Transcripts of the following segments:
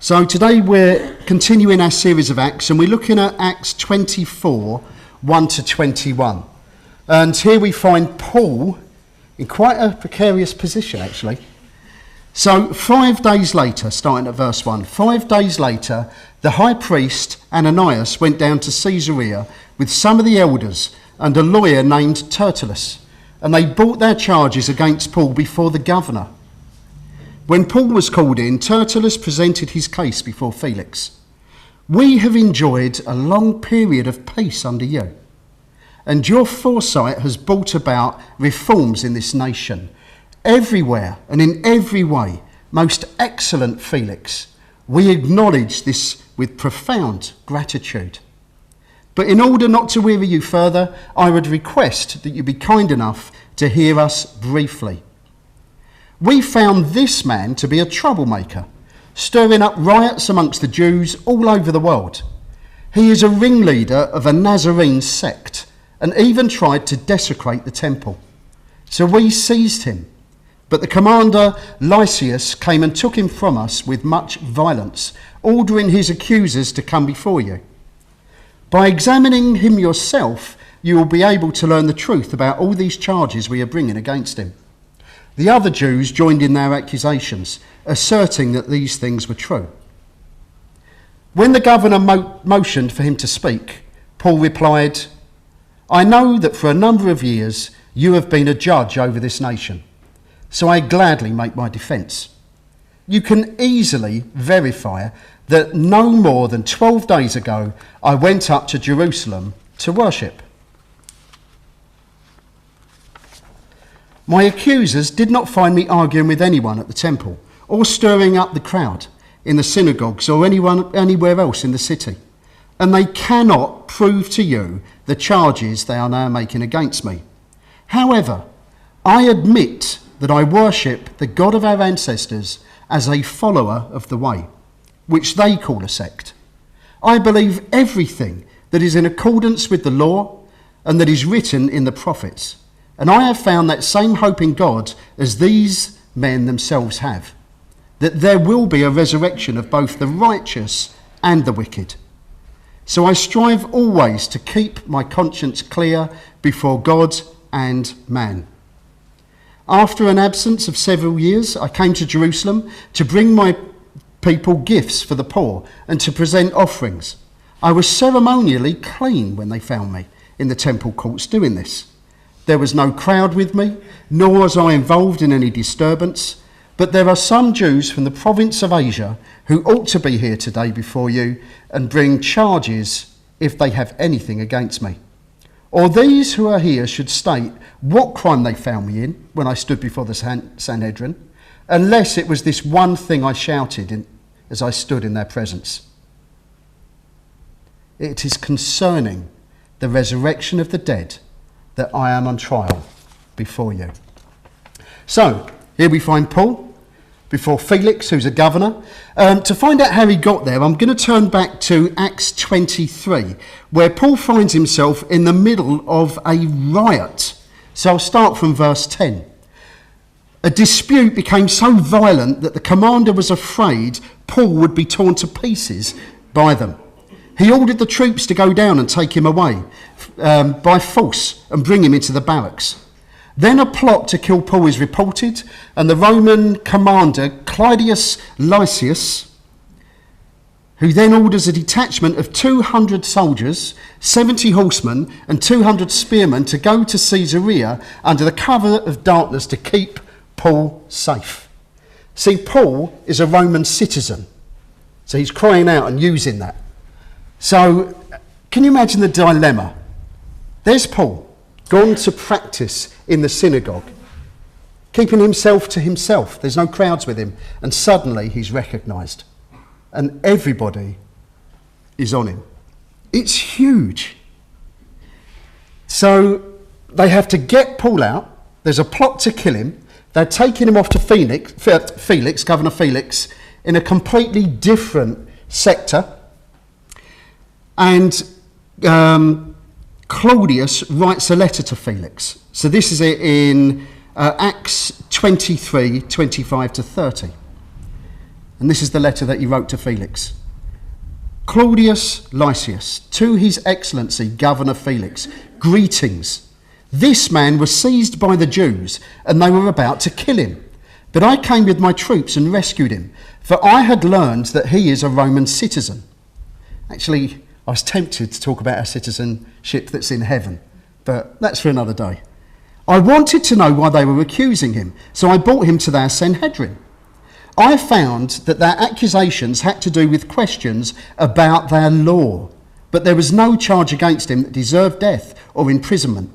So today we're continuing our series of Acts, and we're looking at Acts 24, 1 to 21. And here we find Paul in quite a precarious position, actually. So 5 days later, starting at verse 1, 5 days later, the high priest Ananias went down to Caesarea with some of the elders and a lawyer named Tertullus, and they brought their charges against Paul before the governor. When Paul was called in, Tertullus presented his case before Felix. "We have enjoyed a long period of peace under you, and your foresight has brought about reforms in this nation. Everywhere and in every way, most excellent Felix, we acknowledge this with profound gratitude. But in order not to weary you further, I would request that you be kind enough to hear us briefly. We found this man to be a troublemaker, stirring up riots amongst the Jews all over the world. He is a ringleader of a Nazarene sect and even tried to desecrate the temple. So we seized him, but the commander Lysias came and took him from us with much violence, ordering his accusers to come before you. By examining him yourself, you will be able to learn the truth about all these charges we are bringing against him." The other Jews joined in their accusations, asserting that these things were true. When the governor motioned for him to speak, Paul replied, "I know that for a number of years you have been a judge over this nation, so I gladly make my defence. You can easily verify that no more than 12 days ago I went up to Jerusalem to worship. My accusers did not find me arguing with anyone at the temple or stirring up the crowd in the synagogues or anywhere else in the city, and they cannot prove to you the charges they are now making against me. However, I admit that I worship the God of our ancestors as a follower of the way, which they call a sect. I believe everything that is in accordance with the law and that is written in the prophets. And I have found that same hope in God as these men themselves have, that there will be a resurrection of both the righteous and the wicked. So I strive always to keep my conscience clear before God and man. After an absence of several years, I came to Jerusalem to bring my people gifts for the poor and to present offerings. I was ceremonially clean when they found me in the temple courts doing this. There was no crowd with me, nor was I involved in any disturbance. But there are some Jews from the province of Asia who ought to be here today before you and bring charges if they have anything against me. Or these who are here should state what crime they found me in when I stood before the Sanhedrin, unless it was this one thing I shouted as I stood in their presence. It is concerning the resurrection of the dead that I am on trial before you." So, here we find Paul before Felix, who's a governor. To find out how he got there, I'm going to turn back to Acts 23, where Paul finds himself in the middle of a riot. So I'll start from verse 10. A dispute became so violent that the commander was afraid Paul would be torn to pieces by them. He ordered the troops to go down and take him away by force and bring him into the barracks. Then a plot to kill Paul is reported, and the Roman commander Claudius Lysias, who then orders a detachment of 200 soldiers, 70 horsemen and 200 spearmen to go to Caesarea under the cover of darkness to keep Paul safe. See, Paul is a Roman citizen, so he's crying out and using that. So, can you imagine the dilemma? There's Paul, gone to practice in the synagogue, keeping himself to himself. There's no crowds with him. And suddenly he's recognised. And everybody is on him. It's huge. So they have to get Paul out. There's a plot to kill him. They're taking him off to Felix, Governor Felix, in a completely different sector. And Claudius writes a letter to Felix. So this is in Acts 23, 25 to 30. And this is the letter that he wrote to Felix. Claudius Lysias, to his excellency, Governor Felix, greetings. This man was seized by the Jews and they were about to kill him. But I came with my troops and rescued him, for I had learned that he is a Roman citizen. Actually, I was tempted to talk about our citizenship that's in heaven, but that's for another day. I wanted to know why they were accusing him, so I brought him to their Sanhedrin. I found that their accusations had to do with questions about their law, but there was no charge against him that deserved death or imprisonment.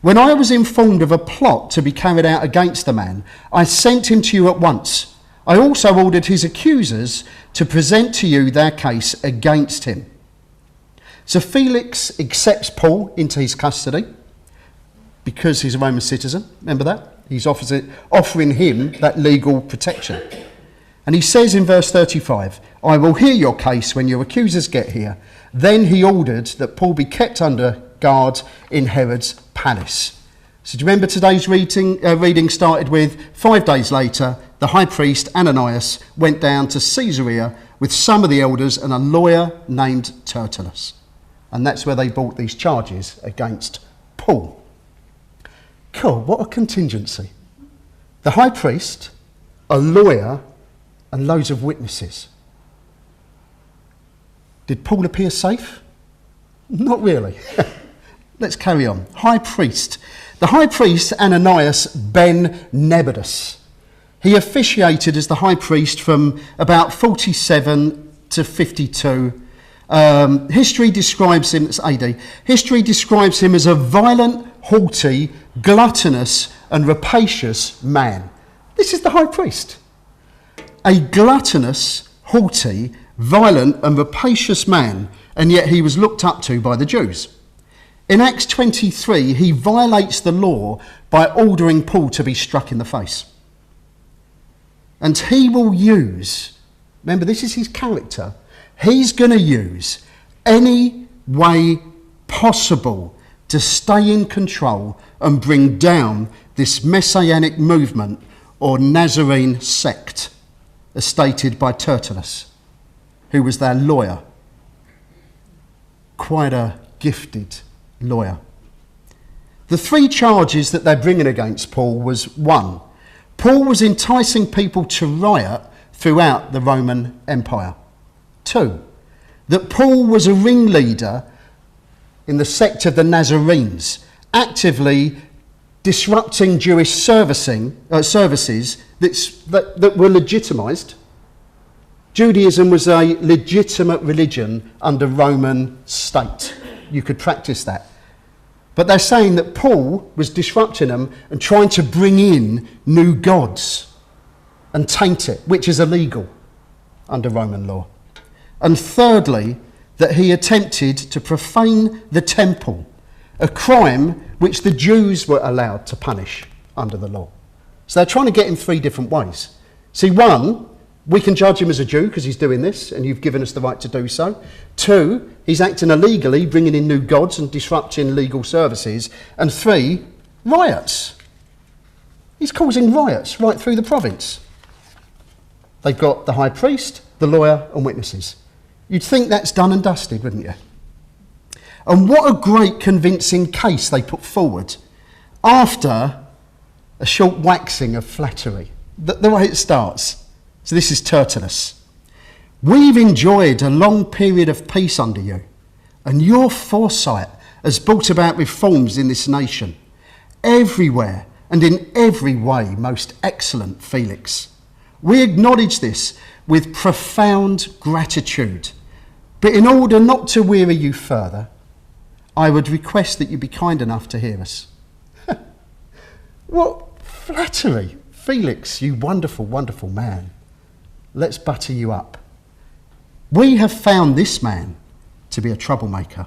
When I was informed of a plot to be carried out against the man, I sent him to you at once. I also ordered his accusers to present to you their case against him. So Felix accepts Paul into his custody because he's a Roman citizen. Remember that? He's offering him that legal protection. And he says in verse 35, I will hear your case when your accusers get here. Then he ordered that Paul be kept under guard in Herod's palace. So do you remember today's reading started with 5 days later, the high priest Ananias went down to Caesarea with some of the elders and a lawyer named Tertullus. And that's where they brought these charges against Paul. Cool, what a contingency. The high priest, a lawyer, and loads of witnesses. Did Paul appear safe? Not really. Let's carry on. High priest. The high priest, Ananias ben Nebatus. He officiated as the high priest from about 47 to 52. History describes him, it's AD, history describes him as a violent, haughty, gluttonous and rapacious man. This is the high priest. A gluttonous, haughty, violent and rapacious man, and yet he was looked up to by the Jews. In Acts 23, he violates the law by ordering Paul to be struck in the face. And he will use, remember this is his character, he's going to use any way possible to stay in control and bring down this messianic movement or Nazarene sect, as stated by Tertullus, who was their lawyer. Quite a gifted lawyer. The 3 charges that they're bringing against Paul was 1, Paul was enticing people to riot throughout the Roman Empire. 2, that Paul was a ringleader in the sect of the Nazarenes, actively disrupting Jewish services that were legitimised. Judaism was a legitimate religion under Roman state. You could practice that. But they're saying that Paul was disrupting them and trying to bring in new gods and taint it, which is illegal under Roman law. And thirdly, that he attempted to profane the temple, a crime which the Jews were allowed to punish under the law. So they're trying to get him 3 different ways. See, 1, we can judge him as a Jew because he's doing this and you've given us the right to do so. 2, he's acting illegally, bringing in new gods and disrupting legal services. And 3, riots. He's causing riots right through the province. They've got the high priest, the lawyer and witnesses. You'd think that's done and dusted, wouldn't you? And what a great convincing case they put forward after a short waxing of flattery. The way it starts. So this is Tertullus. We've enjoyed a long period of peace under you, and your foresight has brought about reforms in this nation. Everywhere and in every way, most excellent Felix. We acknowledge this with profound gratitude. But in order not to weary you further, I would request that you be kind enough to hear us. What flattery. Felix, you wonderful, wonderful man. Let's butter you up. We have found this man to be a troublemaker,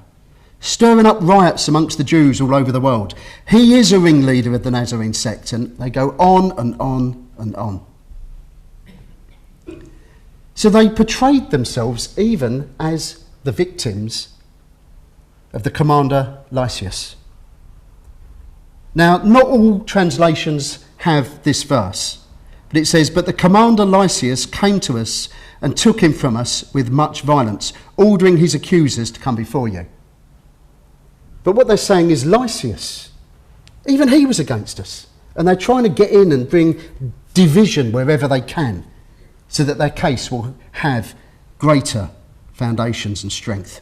stirring up riots amongst the Jews all over the world. He is a ringleader of the Nazarene sect, and they go on and on and on. So they portrayed themselves even as the victims of the commander Lysias. Now, not all translations have this verse, But it says, but the commander Lysias came to us and took him from us with much violence, ordering his accusers to come before you. But what they're saying is Lysias, even he was against us. And they're trying to get in and bring division wherever they can so that their case will have greater foundations and strength.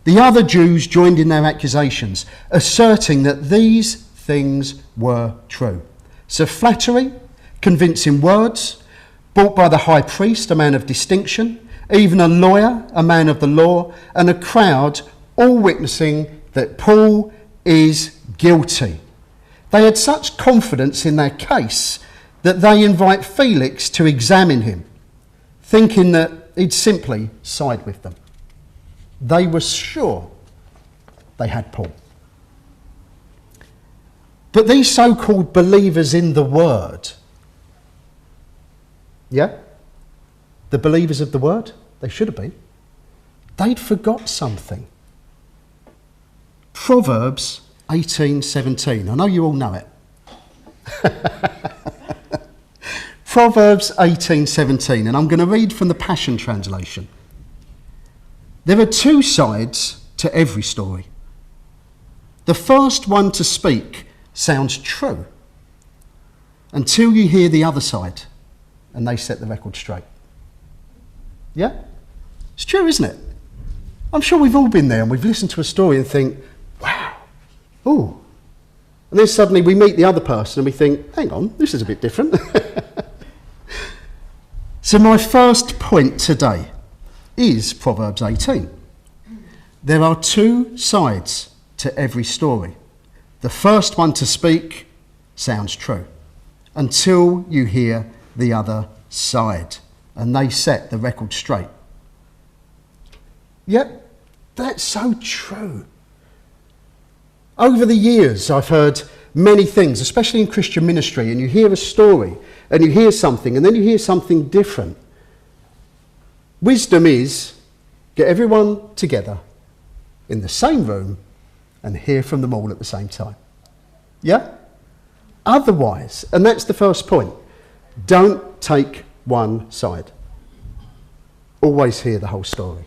The other Jews joined in their accusations, asserting that these things were true. So flattery, convincing words, brought by the high priest, a man of distinction, even a lawyer, a man of the law, and a crowd, all witnessing that Paul is guilty. They had such confidence in their case that they invite Felix to examine him, thinking that he'd simply side with them. They were sure they had Paul. But these so-called believers in the word, the believers of the word, they should have been, they'd forgot something. Proverbs 18:17. I know you all know it. Proverbs 18:17, and I'm going to read from the Passion Translation. There are two sides to every story. The first one to speak sounds true until you hear the other side and they set the record straight. Yeah? It's true, isn't it? I'm sure we've all been there and we've listened to a story and think, wow, ooh. And then suddenly we meet the other person and we think, hang on, this is a bit different. So my first point today is Proverbs 18. There are two sides to every story. The first one to speak sounds true until you hear the other side and they set the record straight. Yep, that's so true. Over the years, I've heard many things, especially in Christian ministry, and you hear a story and you hear something and then you hear something different. Wisdom is get everyone together in the same room and hear from them all at the same time. Yeah? Otherwise, and that's the first point, don't take one side. Always hear the whole story.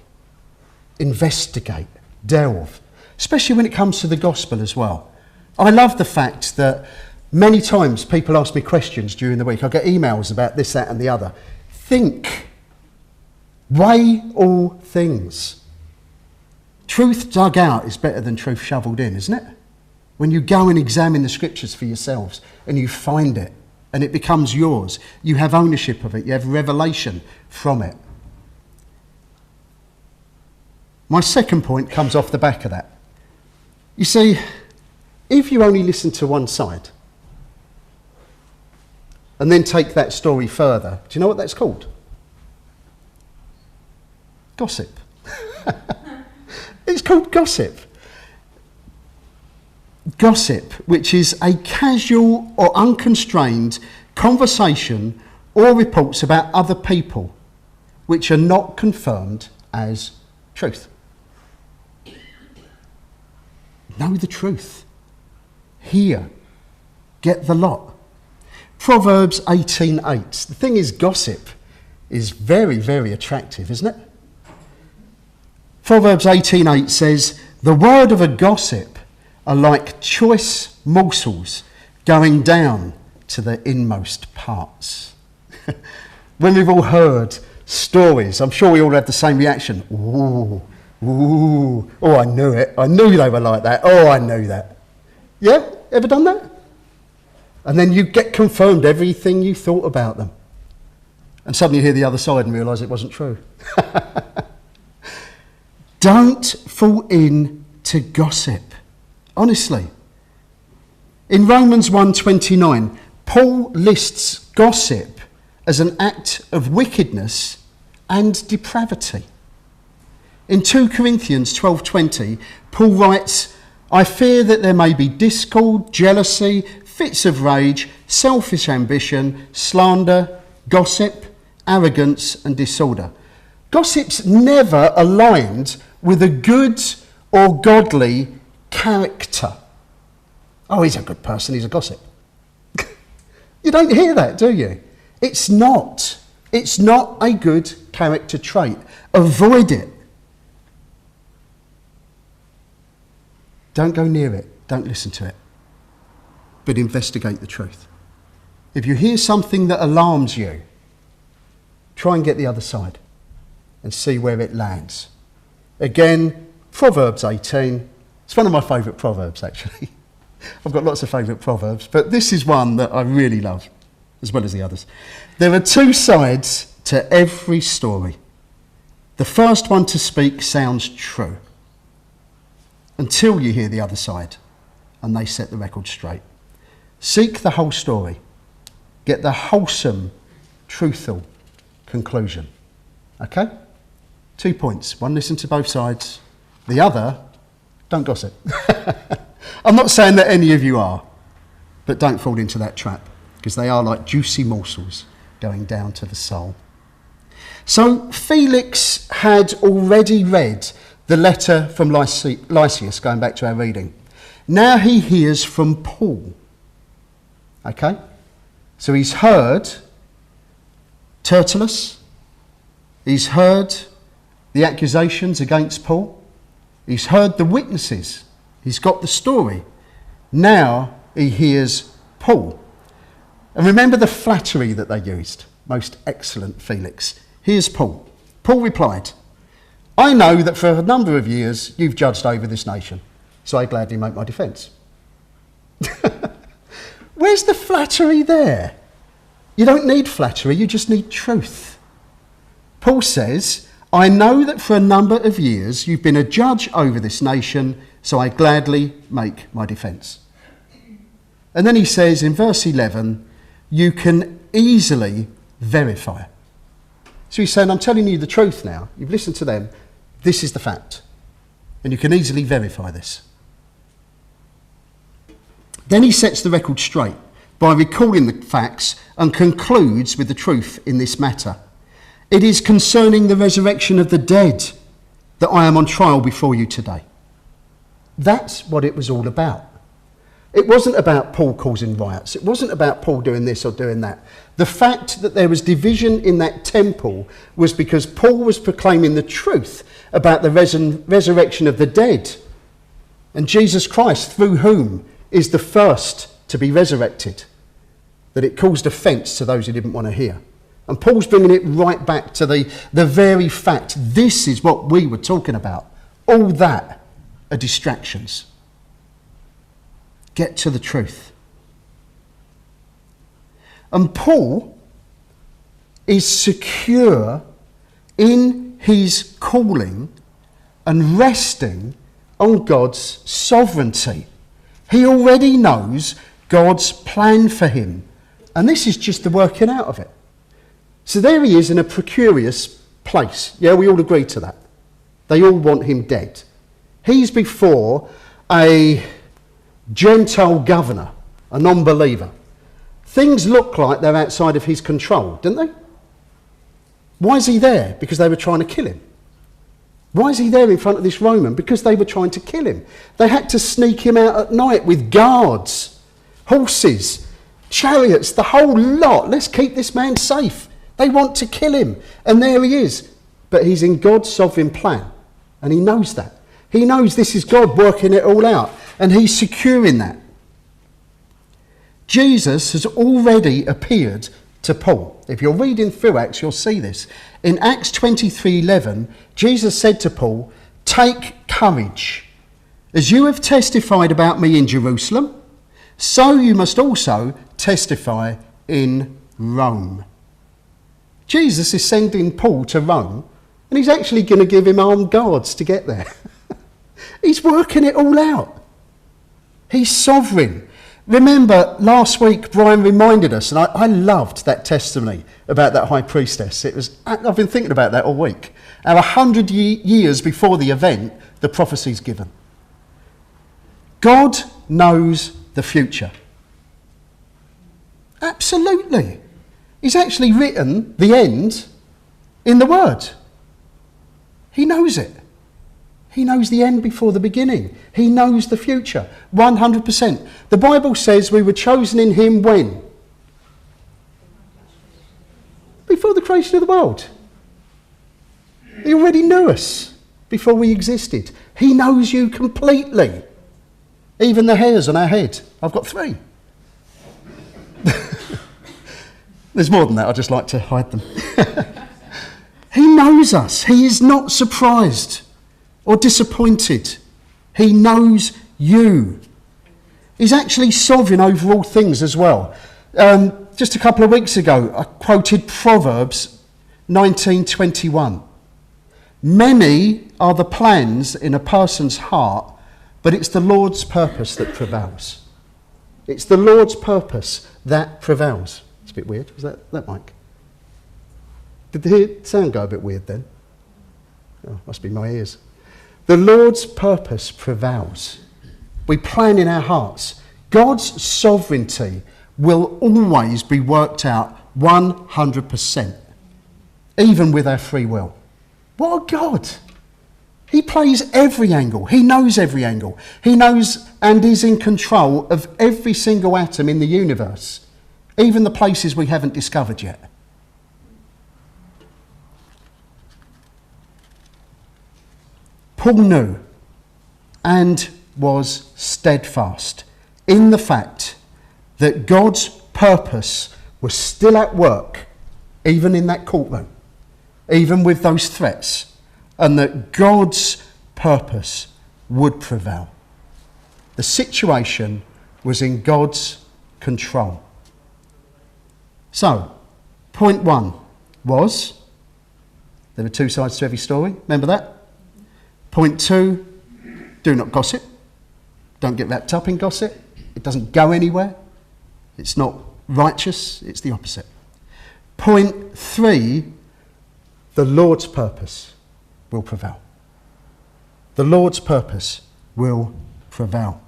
Investigate, delve, especially when it comes to the gospel as well. I love the fact that many times people ask me questions during the week. I get emails about this, that and the other. Think. Weigh all things. Truth dug out is better than truth shovelled in, isn't it? When you go and examine the scriptures for yourselves and you find it and it becomes yours, you have ownership of it, you have revelation from it. My second point comes off the back of that. You see, if you only listen to one side and then take that story further, do you know what that's called? Gossip. It's called gossip. Gossip, which is a casual or unconstrained conversation or reports about other people which are not confirmed as truth. Know the truth. Hear. Get the lot. Proverbs 18:8. The thing is, gossip is very, very attractive, isn't it? Proverbs 18:8 says, the word of a gossip are like choice morsels going down to the inmost parts. When we've all heard stories, I'm sure we all had the same reaction. Ooh, ooh, oh, I knew it. I knew they were like that. Oh, I knew that. Yeah? Ever done that? And then you get confirmed everything you thought about them. And suddenly you hear the other side and realise it wasn't true. Don't fall in to gossip. Honestly. In Romans 1:29, Paul lists gossip as an act of wickedness and depravity. In 2 Corinthians 12:20, Paul writes, I fear that there may be discord, jealousy, fits of rage, selfish ambition, slander, gossip, arrogance and disorder. Gossip's never aligned with a good or godly character. Oh, he's a good person, he's a gossip. You don't hear that, do you? It's not. It's not a good character trait. Avoid it. Don't go near it. Don't listen to it. But investigate the truth. If you hear something that alarms you, try and get the other side and see where it lands. Again, Proverbs 18. It's one of my favourite proverbs, actually. I've got lots of favourite proverbs, but this is one that I really love, as well as the others. There are two sides to every story. The first one to speak sounds true, until you hear the other side, and they set the record straight. Seek the whole story. Get the wholesome, truthful conclusion. Okay? 2 points. One, listen to both sides. The other, don't gossip. I'm not saying that any of you are, but don't fall into that trap, because they are like juicy morsels going down to the soul. So Felix had already read the letter from Lysias, going back to our reading. Now he hears from Paul. Okay? So he's heard Tertullus. He's heard the accusations against Paul. He's heard the witnesses. He's got the story. Now he hears Paul. And remember the flattery that they used. Most excellent Felix. Here's Paul. Paul replied, I know that for a number of years you've judged over this nation, so I gladly make my defence. Where's the flattery there? You don't need flattery, you just need truth. Paul says, I know that for a number of years you've been a judge over this nation, so I gladly make my defence. And then he says in verse 11, you can easily verify. So he's saying, I'm telling you the truth now. You've listened to them. This is the fact. And you can easily verify this. Then he sets the record straight by recalling the facts and concludes with the truth in this matter. It is concerning the resurrection of the dead that I am on trial before you today. That's what it was all about. It wasn't about Paul causing riots. It wasn't about Paul doing this or doing that. The fact that there was division in that temple was because Paul was proclaiming the truth about the resurrection of the dead. And Jesus Christ, through whom is the first to be resurrected, that it caused offence to those who didn't want to hear. And Paul's bringing it right back to the very fact. This is what we were talking about. All that are distractions. Get to the truth. And Paul is secure in his calling and resting on God's sovereignty. He already knows God's plan for him. And this is just the working out of it. So there he is in a precarious place. Yeah, we all agree to that. They all want him dead. He's before a Gentile governor, a non-believer. Things look like they're outside of his control, don't they? Why is he there? Because they were trying to kill him. Why is he there in front of this Roman? Because they were trying to kill him. They had to sneak him out at night with guards, horses, chariots, the whole lot. Let's keep this man safe. They want to kill him. And there he is. But he's in God's sovereign plan. And he knows that. He knows this is God working it all out. And he's secure in that. Jesus has already appeared to Paul. If you're reading through Acts, you'll see this. In Acts 23:11, Jesus said to Paul, take courage. As you have testified about me in Jerusalem, so you must also testify in Rome. Jesus is sending Paul to Rome, and he's actually going to give him armed guards to get there. He's working it all out. He's sovereign. Remember, last week Brian reminded us, and I loved that testimony about that high priestess. I've been thinking about that all week. How 100 years before the event, the prophecy's given. God knows the future. Absolutely. He's actually written the end in the Word. He knows it. He knows the end before the beginning. He knows the future, 100%. The Bible says we were chosen in him when? creation of the world. He already knew us before we existed. He knows you completely. Even the hairs on our head. I've got 3. There's more than that, I just like to hide them. He knows us. He is not surprised or disappointed. He knows you. He's actually sovereign over all things as well. Just a couple of weeks ago, I quoted Proverbs 19:21. Many are the plans in a person's heart, but it's the Lord's purpose that prevails. It's the Lord's purpose that prevails. It's a bit weird. Was that Mike? Did the sound go a bit weird then? Oh, must be my ears. The Lord's purpose prevails. We plan in our hearts. God's sovereignty will always be worked out 100%, even with our free will. What a God! He plays every angle. He knows every angle. He knows and is in control of every single atom in the universe, even the places we haven't discovered yet. Paul knew and was steadfast in the fact that God's purpose was still at work, even in that courtroom, even with those threats, and that God's purpose would prevail. The situation was in God's control. So, point 1 was, there are 2 sides to every story, remember that? Point 2, do not gossip. Don't get wrapped up in gossip. It doesn't go anywhere. It's not righteous, it's the opposite. Point 3, the Lord's purpose will prevail. The Lord's purpose will prevail.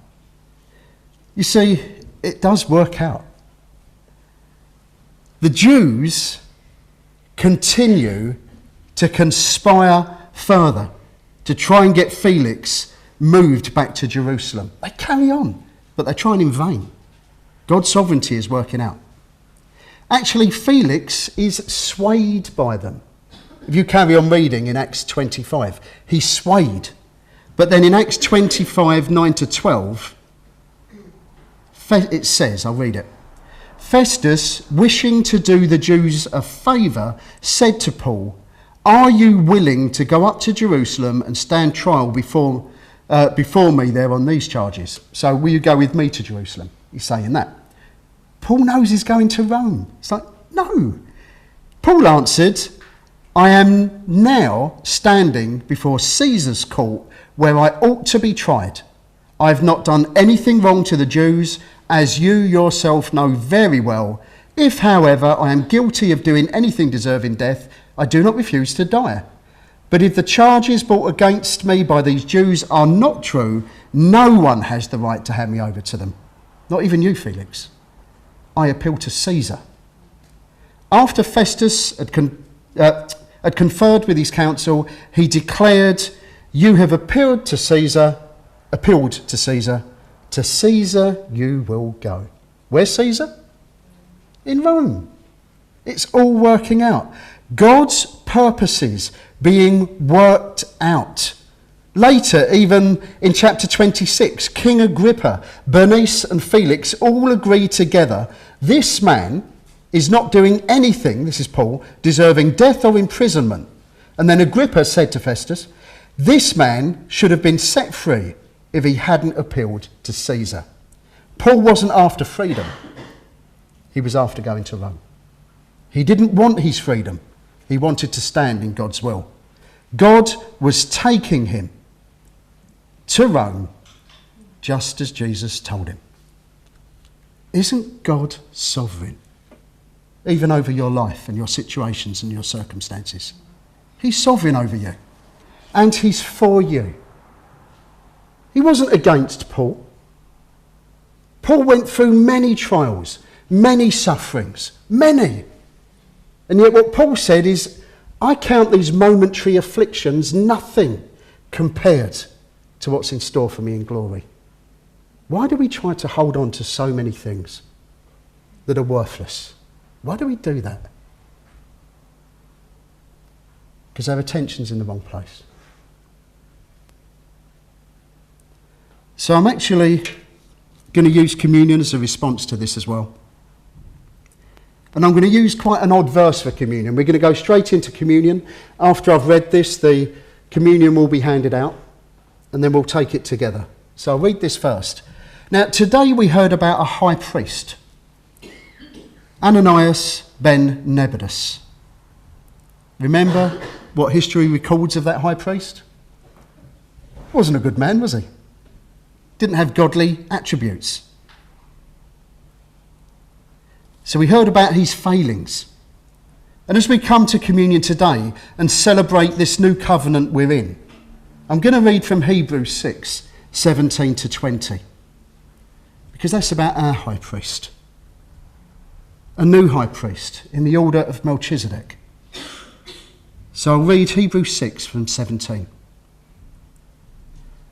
You see, it does work out. The Jews continue to conspire further to try and get Felix moved back to Jerusalem. They carry on, but they're trying in vain. God's sovereignty is working out. Actually, Felix is swayed by them. If you carry on reading in Acts 25, he's swayed. But then in Acts 25, 9-12, it says, I'll read it. Festus, wishing to do the Jews a favour, said to Paul, "Are you willing to go up to Jerusalem and stand trial before me there on these charges? So will you go with me to Jerusalem?" He's saying that. Paul knows he's going to Rome. It's like, no. Paul answered, "I am now standing before Caesar's court where I ought to be tried. I have not done anything wrong to the Jews, as you yourself know very well. If, however, I am guilty of doing anything deserving death, I do not refuse to die. But if the charges brought against me by these Jews are not true, no one has the right to hand me over to them. Not even you, Felix. I appeal to Caesar." After Festus had conferred with his council, he declared, "You have appealed to Caesar. To Caesar you will go." Where's Caesar? In Rome. It's all working out. God's purposes being worked out. Later, even in chapter 26, King Agrippa, Bernice and Felix all agree together, this man is not doing anything, this is Paul, deserving death or imprisonment. And then Agrippa said to Festus, "This man should have been set free if he hadn't appealed to Caesar." Paul wasn't after freedom. He was after going to Rome. He didn't want his freedom. He wanted to stand in God's will. God was taking him to Rome just as Jesus told him. Isn't God sovereign? Even over your life and your situations and your circumstances. He's sovereign over you. And he's for you. He wasn't against Paul. Paul went through many trials, many sufferings, many. And yet what Paul said is, I count these momentary afflictions nothing compared to what's in store for me in glory. Why do we try to hold on to so many things that are worthless? Why do we do that? because our attention's in the wrong place. So I'm actually going to use communion as a response to this as well. And I'm going to use quite an odd verse for communion. We're going to go straight into communion. After I've read this, the communion will be handed out, and then we'll take it together. So I'll read this first. Now, today we heard about a high priest, Ananias ben Nebuchadnezzar. Remember what history records of that high priest? Wasn't a good man, was he? Didn't have godly attributes. So we heard about his failings. And as we come to communion today and celebrate this new covenant we're in, I'm going to read from Hebrews 6, 17 to 20. Because that's about our high priest. A new high priest in the order of Melchizedek. So I'll read Hebrews 6 from 17.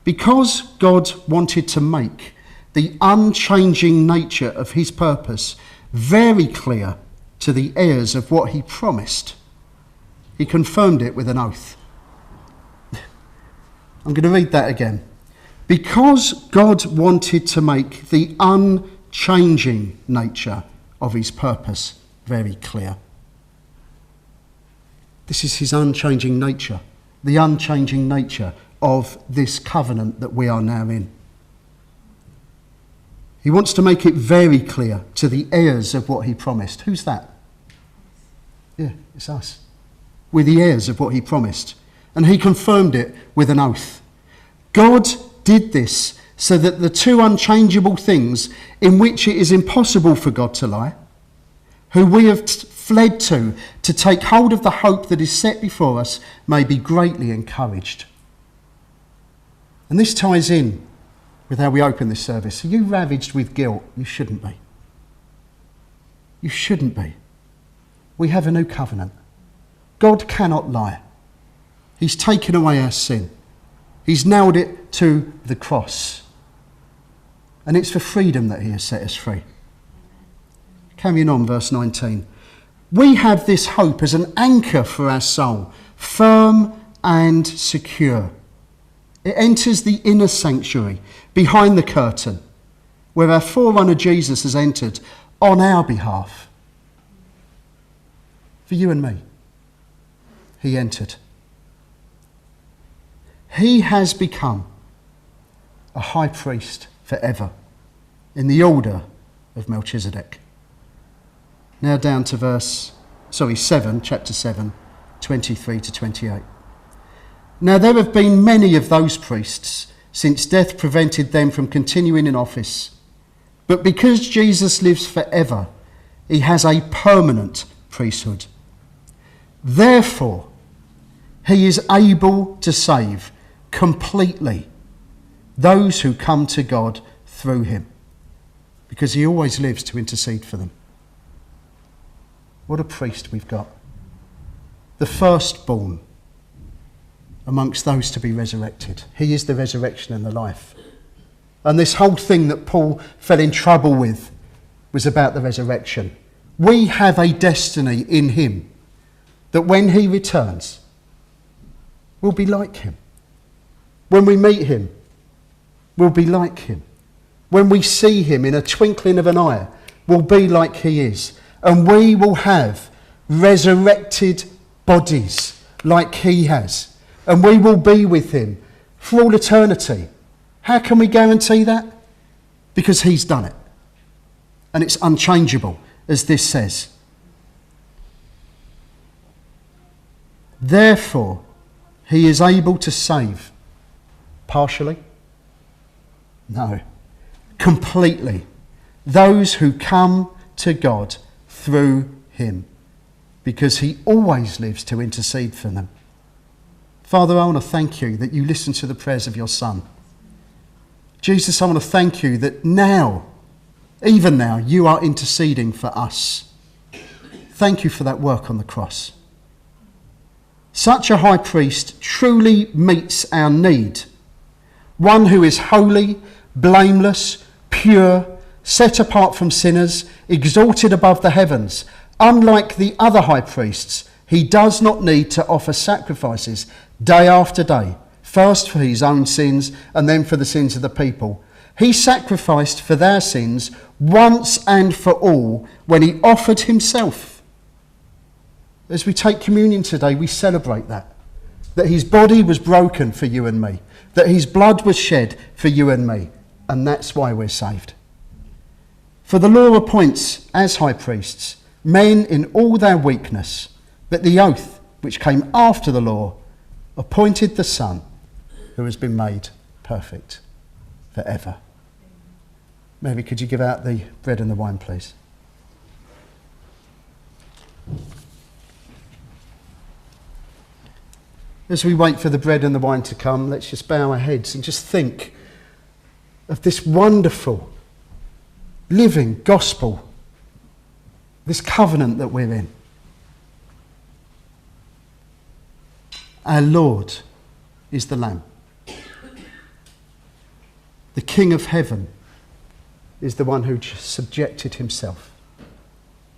Because God wanted to make the unchanging nature of his purpose very clear to the heirs of what he promised, he confirmed it with an oath. I'm going to read that again. Because God wanted to make the unchanging nature of his purpose very clear. This is his unchanging nature, the unchanging nature of this covenant that we are now in. He wants to make it very clear to the heirs of what he promised. Who's that? Yeah, it's us. We're the heirs of what he promised. And he confirmed it with an oath. God did this so that the two unchangeable things in which it is impossible for God to lie, who we have fled to take hold of the hope that is set before us, may be greatly encouraged. And this ties in with how we open this service. Are you ravaged with guilt? You shouldn't be. You shouldn't be. We have a new covenant. God cannot lie. He's taken away our sin. He's nailed it to the cross. And it's for freedom that he has set us free. Carrying on, verse 19. We have this hope as an anchor for our soul, firm and secure. It enters the inner sanctuary, behind the curtain, where our forerunner Jesus has entered on our behalf. For you and me, he entered. He has become a high priest forever, in the order of Melchizedek. Now down to chapter 7, 23 to 28. Now there have been many of those priests since death prevented them from continuing in office. But because Jesus lives forever, he has a permanent priesthood. Therefore, he is able to save completely those who come to God through him, because he always lives to intercede for them. What a priest we've got. The firstborn amongst those to be resurrected. He is the resurrection and the life. And this whole thing that Paul fell in trouble with was about the resurrection. We have a destiny in him that when he returns, we'll be like him. When we meet him, we'll be like him. When we see him in a twinkling of an eye, we'll be like he is. And we will have resurrected bodies like he has. And we will be with him for all eternity. How can we guarantee that? Because he's done it. And it's unchangeable, as this says. Therefore, he is able to save. Partially? No. Completely. Those who come to God through him. Because he always lives to intercede for them. Father, I want to thank you that you listen to the prayers of your Son. Jesus, I want to thank you that now, even now, you are interceding for us. Thank you for that work on the cross. Such a high priest truly meets our need. One who is holy, blameless, pure, set apart from sinners, exalted above the heavens, unlike the other high priests He does not need to offer sacrifices day after day, first for his own sins and then for the sins of the people. He sacrificed for their sins once and for all when he offered himself. As we take communion today, we celebrate that his body was broken for you and me, that his blood was shed for you and me, and that's why we're saved. For the law appoints as high priests men in all their weakness, but the oath which came after the law appointed the Son who has been made perfect forever. Mary, could you give out the bread and the wine, please? As we wait for the bread and the wine to come, let's just bow our heads and just think of this wonderful, living gospel, this covenant that we're in. Our Lord is the Lamb. The King of heaven is the one who subjected himself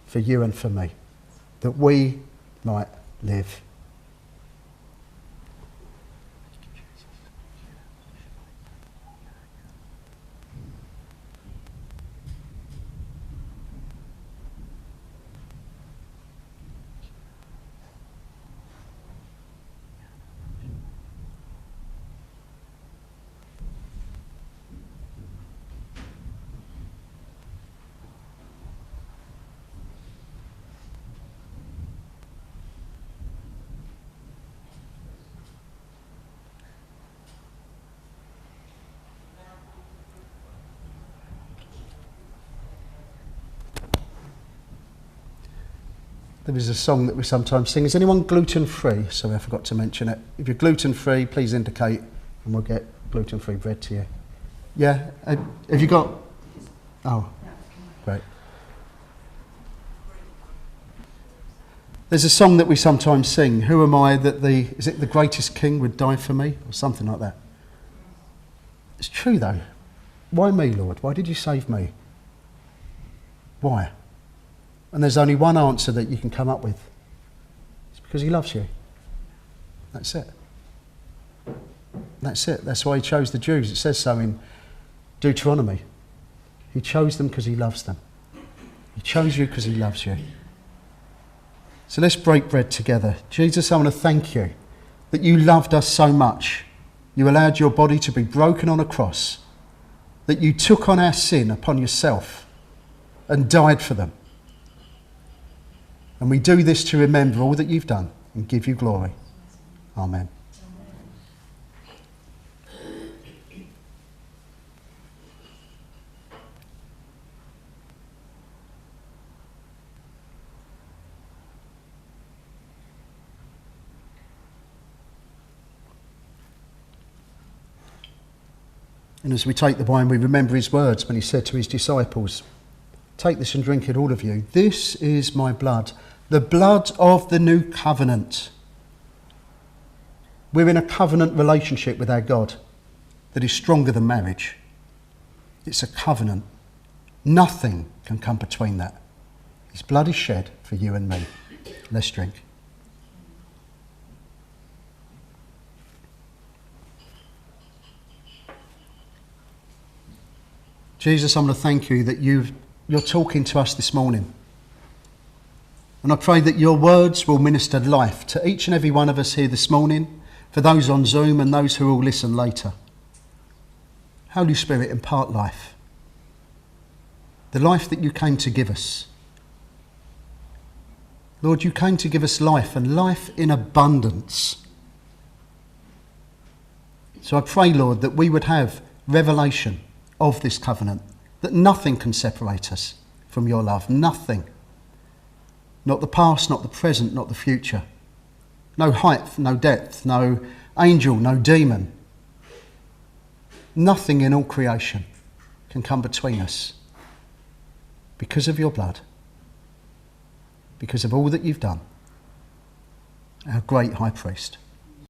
for you and for me, that we might live. There is a song that we sometimes sing. Is anyone gluten-free? Sorry, I forgot to mention it. If you're gluten-free, please indicate and we'll get gluten-free bread to you. Yeah? Have you got... Oh, great. There's a song that we sometimes sing. Who am I that is it the greatest king would die for me? Or something like that. It's true though. Why me, Lord? Why did you save me? Why? And there's only one answer that you can come up with. It's because he loves you. That's it. That's it. That's why he chose the Jews. It says so in Deuteronomy. He chose them because he loves them. He chose you because he loves you. So let's break bread together. Jesus, I want to thank you that you loved us so much. You allowed your body to be broken on a cross, that you took on our sin upon yourself and died for them. And we do this to remember all that you've done and give you glory. Amen. And as we take the wine, we remember his words when he said to his disciples, "Take this and drink it, all of you. This is my blood, the blood of the new covenant." We're in a covenant relationship with our God that is stronger than marriage. It's a covenant. Nothing can come between that. His blood is shed for you and me. Let's drink. Jesus, I'm going to thank you that you're talking to us this morning. And I pray that your words will minister life to each and every one of us here this morning, for those on Zoom and those who will listen later. Holy Spirit, impart life. The life that you came to give us. Lord, you came to give us life, and life in abundance. So I pray, Lord, that we would have revelation of this covenant, that nothing can separate us from your love. Nothing. Not the past, not the present, not the future. No height, no depth, no angel, no demon. Nothing in all creation can come between us because of your blood, because of all that you've done, our great high priest.